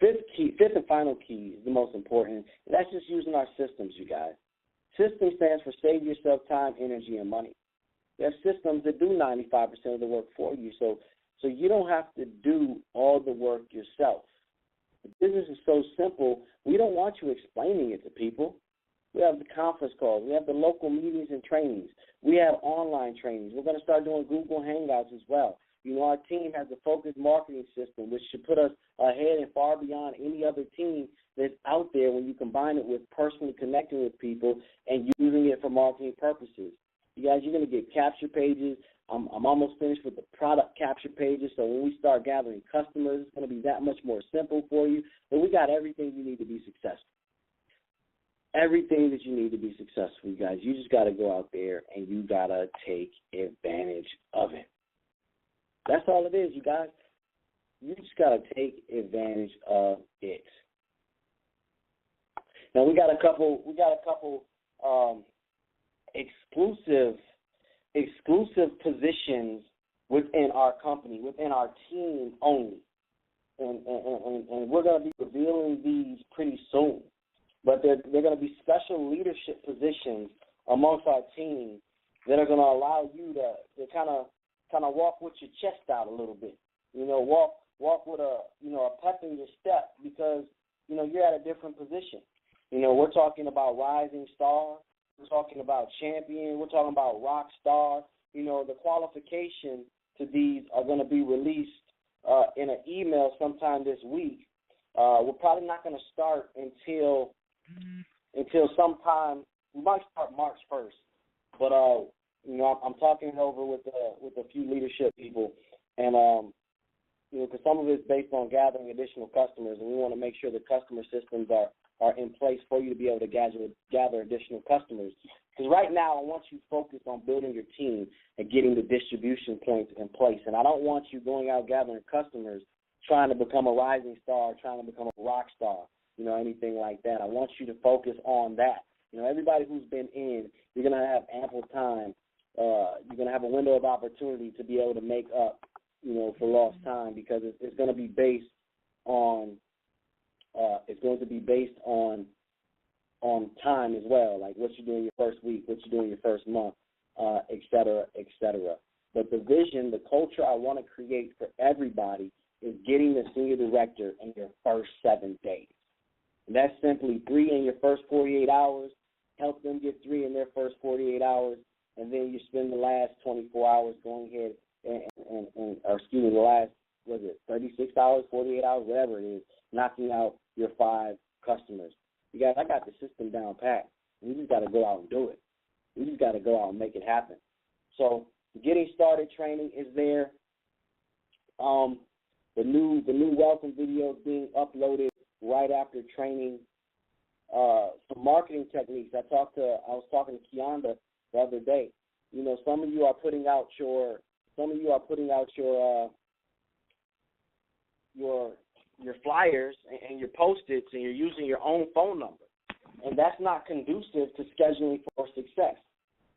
Fifth and final key is the most important, and that's just using our systems, you guys. System stands for save yourself time, energy, and money. There are systems that do 95% of the work for you, so you don't have to do all the work yourself. The business is so simple, we don't want you explaining it to people. We have the conference calls. We have the local meetings and trainings. We have online trainings. We're going to start doing Google Hangouts as well. You know, our team has a focused marketing system, which should put us ahead and far beyond any other team that's out there when you combine it with personally connecting with people and using it for marketing purposes. You guys, you're going to get capture pages. I'm almost finished with the product capture pages, so when we start gathering customers, it's going to be that much more simple for you. But we got everything you need to be successful. Everything that you need to be successful, you guys. You just got to go out there and you got to take advantage of it. That's all it is, you guys. You just got to take advantage of it. Now we got a couple exclusive positions within our company, within our team only, and we're going to be revealing these pretty soon. But they're going to be special leadership positions amongst our team that are going to allow you to kind of walk with your chest out a little bit. You know, walk with a pep in your step because you're at a different position. You know, we're talking about rising star, we're talking about champion, we're talking about rock star. You know, the qualification to these are going to be released in an email sometime this week. We're probably not going to start until sometime. We might start March 1st, but I'm talking it over with a few leadership people, and because some of it's based on gathering additional customers, and we want to make sure the customer systems are in place for you to be able to gather additional customers. Because right now, I want you focused on building your team and getting the distribution points in place, and I don't want you going out gathering customers trying to become a rising star, trying to become a rock star, anything like that. I want you to focus on that. Everybody who's been in, you're going to have ample time. You're going to have a window of opportunity to be able to make up, for lost time because it's going to be based on time as well, like what you do in your first week, what you do in your first month, et cetera, et cetera. But the vision, the culture I want to create for everybody is getting the senior director in your first 7 days. And that's simply 3 in your first 48 hours, help them get 3 in their first 48 hours, and then you spend the last 24 hours going ahead the last, 36 hours, 48 hours, whatever it is, knocking out your 5 customers. You guys, I got the system down pat. We just got to go out and do it. We just got to go out and make it happen. So getting started training is there. The new welcome video is being uploaded right after training. Some marketing techniques. I was talking to Kianda the other day. Some of you are putting out your flyers and your Post-its, and you're using your own phone number, and that's not conducive to scheduling for success.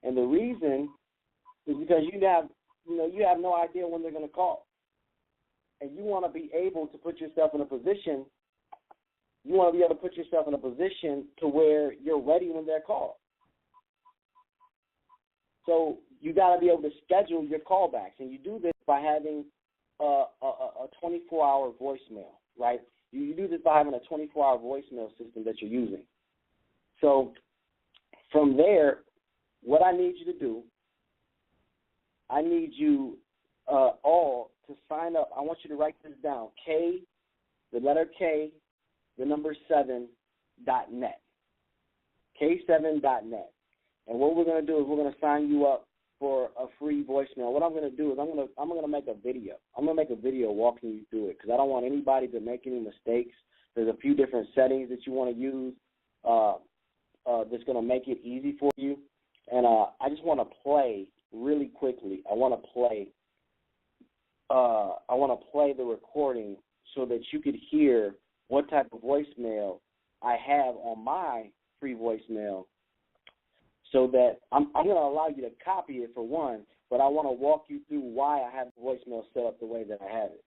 And the reason is because you have no idea when they're going to call, and you want to be able to put yourself in a position. You want to be able to put yourself in a position to where you're ready when they're called. So you got to be able to schedule your callbacks, and you do this by having a 24-hour voicemail, right? You do this by having a 24-hour voicemail system that you're using. So from there, what I need you to do, I need you all to sign up. I want you to write this down, the letter K, the number 7.net, K7.net. And what we're going to do is we're going to sign you up for a free voicemail. What I'm going to do is I'm going to make a video. I'm going to make a video walking you through it because I don't want anybody to make any mistakes. There's a few different settings that you want to use that's going to make it easy for you. And I just want to play really quickly. I want to play the recording so that you could hear what type of voicemail I have on my free voicemail, so that I'm going to allow you to copy it for one, but I want to walk you through why I have the voicemail set up the way that I have it.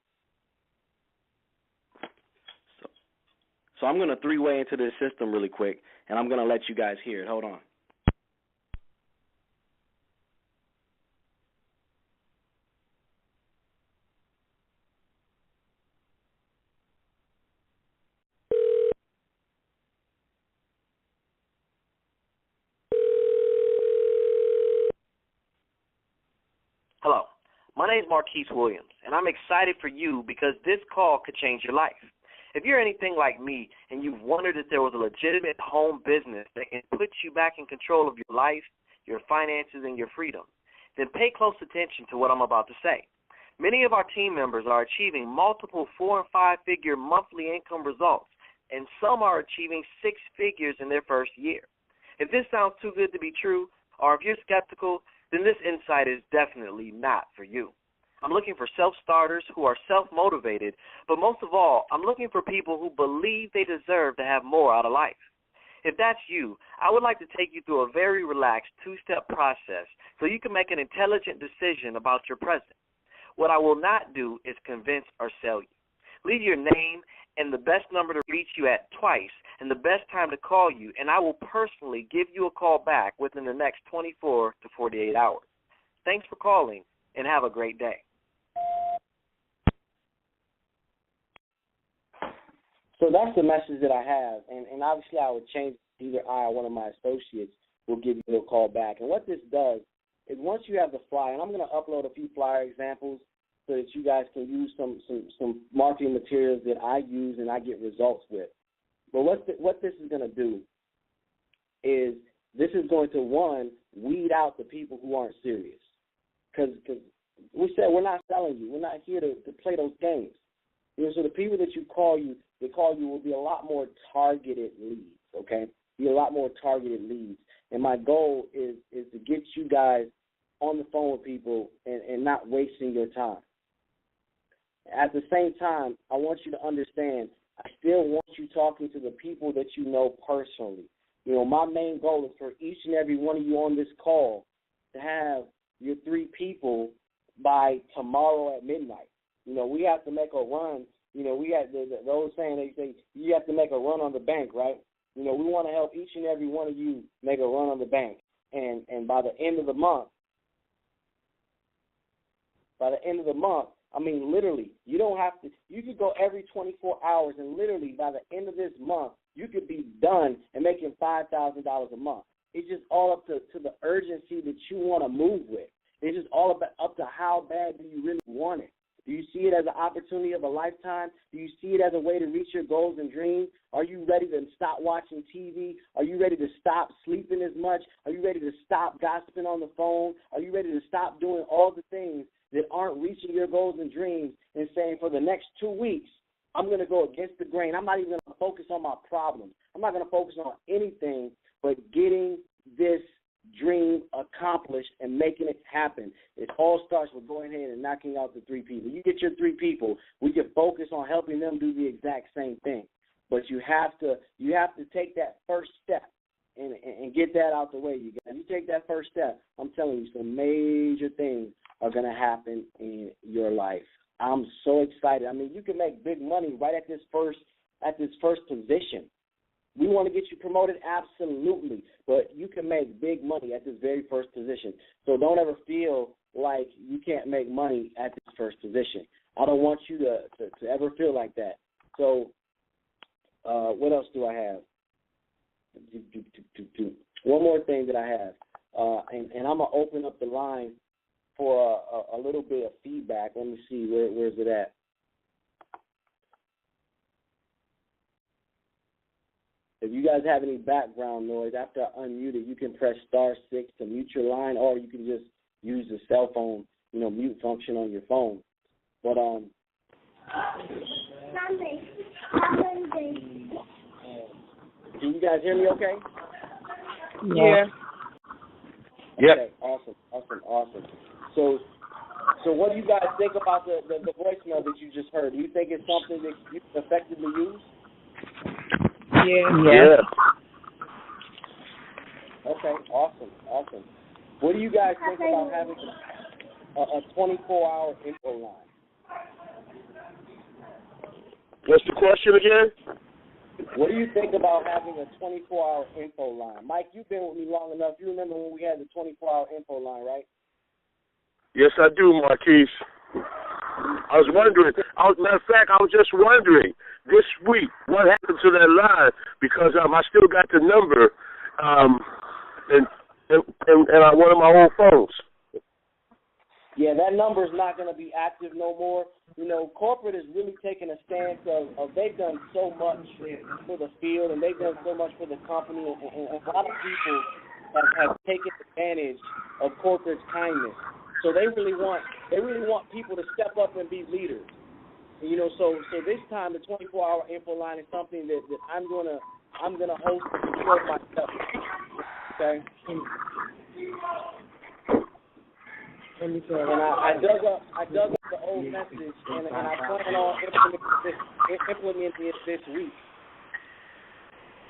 So I'm going to 3-way into this system really quick, and I'm going to let you guys hear it. Hold on. My name is Marquise Williams, and I'm excited for you because this call could change your life. If you're anything like me and you've wondered if there was a legitimate home business that can put you back in control of your life, your finances, and your freedom, then pay close attention to what I'm about to say. Many of our team members are achieving multiple 4- and 5-figure monthly income results, and some are achieving 6 figures in their first year. If this sounds too good to be true, or if you're skeptical, then this insight is definitely not for you. I'm looking for self-starters who are self-motivated, but most of all, I'm looking for people who believe they deserve to have more out of life. If that's you, I would like to take you through a very relaxed 2-step process so you can make an intelligent decision about your present. What I will not do is convince or sell you. Leave your name and the best number to reach you at twice and the best time to call you, and I will personally give you a call back within the next 24 to 48 hours. Thanks for calling, and have a great day. So that's the message that I have, and obviously I would change either I or one of my associates will give you a call back. And what this does is once you have the flyer, and I'm going to upload a few flyer examples so that you guys can use some marketing materials that I use and I get results with. But what this is going to do is this is going to, one, weed out the people who aren't serious. Because we said we're not selling you. We're not here to play those games. So the people that they call you will be a lot more targeted leads, okay? Be a lot more targeted leads. And my goal is to get you guys on the phone with people and not wasting your time. At the same time, I want you to understand, I still want you talking to the people that you know personally. My main goal is for each and every one of you on this call to have your 3 people by tomorrow at midnight. We have to make a run. We got the old saying, they say you have to make a run on the bank, right? We want to help each and every one of you make a run on the bank. And by the end of the month, I mean, literally, you don't have to, you could go every 24 hours, and literally by the end of this month, you could be done and making $5,000 a month. It's just all up to the urgency that you want to move with. It's just all up to how bad do you really want it. Do you see it as an opportunity of a lifetime? Do you see it as a way to reach your goals and dreams? Are you ready to stop watching TV? Are you ready to stop sleeping as much? Are you ready to stop gossiping on the phone? Are you ready to stop doing all the things that aren't reaching your goals and dreams and saying for the next 2 weeks, I'm going to go against the grain. I'm not even going to focus on my problems. I'm not going to focus on anything but getting this dream accomplished and making it happen. It all starts with going ahead and knocking out the 3 people. You get your 3 people, we can focus on helping them do the exact same thing. But you have to take that first step and get that out the way. You guys, you take that first step, I'm telling you, some major things are going to happen in your life. I'm so excited. I mean, you can make big money right at this first position. We want to get you promoted, absolutely, but you can make big money at this very first position. So don't ever feel like you can't make money at this first position. I don't want you to ever feel like that. So what else do I have? One more thing that I have, and I'm going to open up the line for a little bit of feedback. Let me see, where's it at? If you guys have any background noise, after I unmute it, you can press *6 to mute your line, or you can just use the cell phone, mute function on your phone. But can you guys hear me okay? Yeah. Okay, awesome. So what do you guys think about the voicemail that you just heard? Do you think it's something that you can effectively use? Yeah. Okay, awesome. What do you guys think about having a 24-hour info line? What's the question again? What do you think about having a 24-hour info line? Mike, you've been with me long enough. You remember when we had the 24-hour info line, right? Yes, I do, Marquise. I was wondering. Matter of fact, I was just wondering this week what happened to that line because I still got the number, and on one of my old phones. Yeah, that number's not going to be active no more. You know, corporate is really taking a stance of they've done so much for the field and they've done so much for the company, and a lot of people have taken advantage of corporate's kindness. So they really want people to step up and be leaders. You know, so this time the 24-hour info line is something that I'm gonna host and control myself. Okay. And I dug up the old message, and I plan on implementing it this week.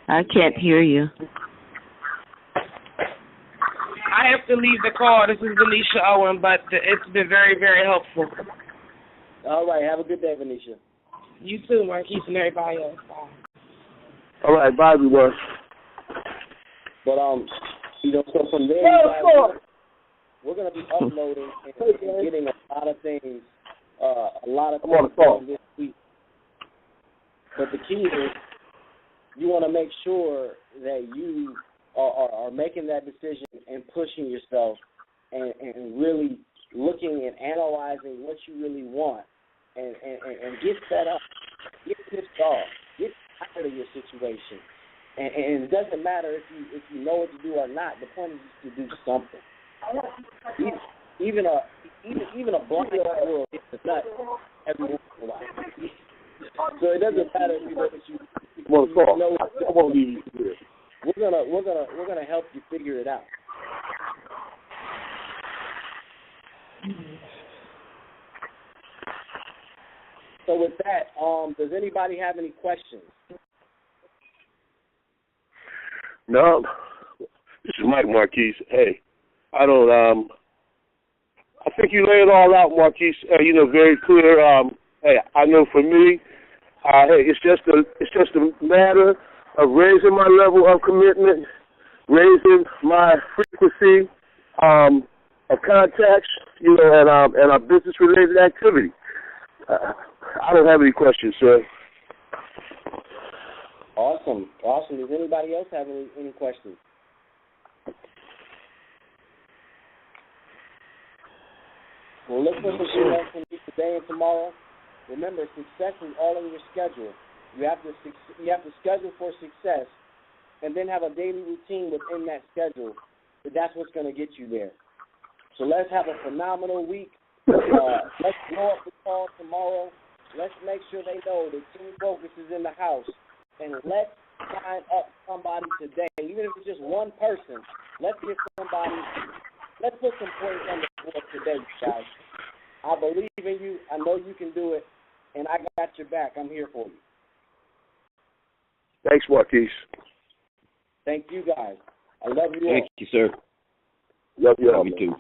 I can't hear you. I have to leave the call. This is Venetia Owen, but it's been very, very helpful. All right. Have a good day, Venetia. You too, Marquise, and everybody else. Bye. All right. Bye, everyone. But you know, so from there, you guys, we're going to be uploading and getting a lot of things done this week. But the key is you want to make sure that you are making that decision and pushing yourself and really looking and analyzing what you really want and get fed up, get pissed off, get tired of your situation. And it doesn't matter if you know what to do or not. The point is just to do something. Even a blind squirrel gets a nut every once in a while. So it doesn't matter if you know what you know. I won't leave you here. We're gonna help you figure it out. So with that, does anybody have any questions? No. This is Mike Marquise. Hey, I think you laid it all out, Marquise. Very clear. Hey, I know for me, hey, it's just a matter of raising my level of commitment, raising my frequency of contacts, and our business-related activity. I don't have any questions, sir. Awesome. Does anybody else have any questions? Well, look for some emails from me today and tomorrow. Remember, success is all in your schedule. You have to schedule for success, and then have a daily routine within that schedule. That's what's going to get you there. So let's have a phenomenal week. Let's blow up the call tomorrow. Let's make sure they know that Team Focus is in the house, and let's sign up somebody today. Even if it's just one person, let's get somebody. Let's put some points on the board today, guys. I believe in you. I know you can do it, and I got your back. I'm here for you. Thanks, Marquise. Thank you, guys. I love you all. Thank you, sir. Love you all. Love you too.